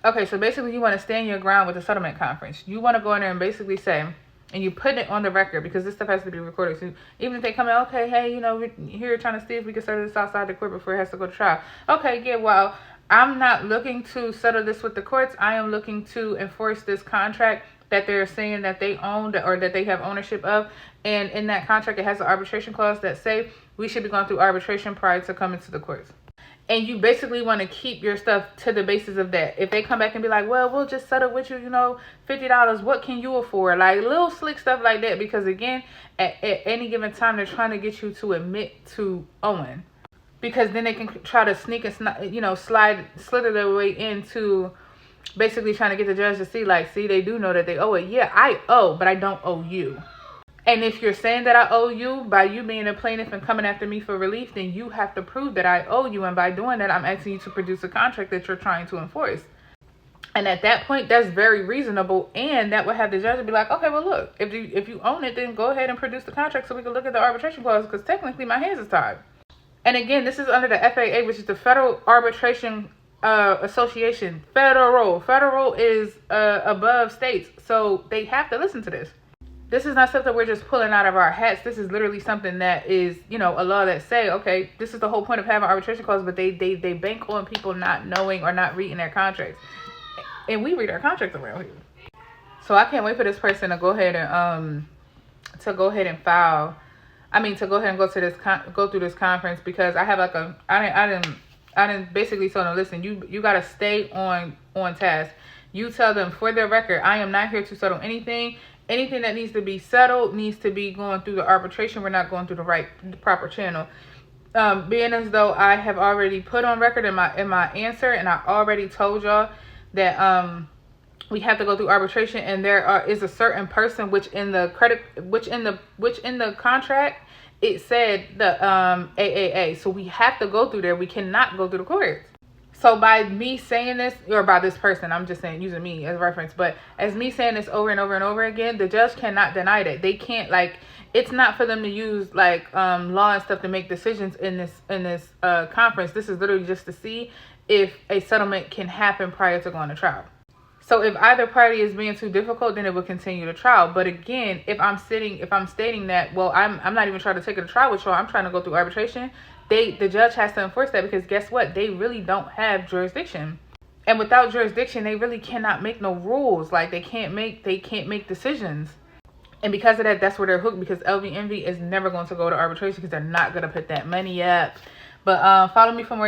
Okay, so basically you want to stand your ground with the settlement conference. You want to go in there and basically say, and you put it on the record, because this stuff has to be recorded. So even if they come in, okay, hey, we're here trying to see if we can settle this outside the court before it has to go to trial. Okay, yeah, well, I'm not looking to settle this with the courts. I am looking to enforce this contract that they're saying that they own or that they have ownership of. And in that contract, it has an arbitration clause that say we should be going through arbitration prior to coming to the courts. And you basically want to keep your stuff to the basis of that. If they come back and be like, well, we'll just settle with you, $50, what can you afford? Like little slick stuff like that. Because again, at any given time, they're trying to get you to admit to owing. Because then they can try to sneak and, slither their way into basically trying to get the judge to see, they do know that they owe it. Yeah, I owe, but I don't owe you. And if you're saying that I owe you by you being a plaintiff and coming after me for relief, then you have to prove that I owe you. And by doing that, I'm asking you to produce a contract that you're trying to enforce. And at that point, that's very reasonable. And that would have the judge be like, okay, well, look, if you own it, then go ahead and produce the contract so we can look at the arbitration clause, because technically my hands is tied. And again, this is under the FAA, which is the Federal Arbitration Association. Federal is above states. So they have to listen to this. This is not something we're just pulling out of our hats. This is literally something that is, a law that say, okay, this is the whole point of having arbitration clause, but they bank on people not knowing or not reading their contracts. And we read our contracts around here. So I can't wait for this person to go ahead and to go ahead and go through this conference, because I have I didn't basically tell them, listen, you got to stay on task. You tell them, for their record, I am not here to settle anything. Anything that needs to be settled needs to be going through the arbitration. We're not going through the proper channel. Being as though I have already put on record in my answer, and I already told y'all that we have to go through arbitration, and there is a certain person which in the contract it said the AAA. So we have to go through there. We cannot go through the courts. So by me saying this, or by this person, I'm just saying, using me as a reference, but as me saying this over and over and over again, the judge cannot deny that. They can't, it's not for them to use law and stuff to make decisions in this conference. This is literally just to see if a settlement can happen prior to going to trial. So if either party is being too difficult, then it will continue the trial. But again, if I'm stating that, well, I'm not even trying to take it to trial with y'all, I'm trying to go through arbitration, the judge has to enforce that, because guess what? They really don't have jurisdiction. And without jurisdiction, they really cannot make no rules. They can't make decisions. And because of that, that's where they're hooked, because LVNV is never going to go to arbitration, because they're not going to put that money up. But follow me for more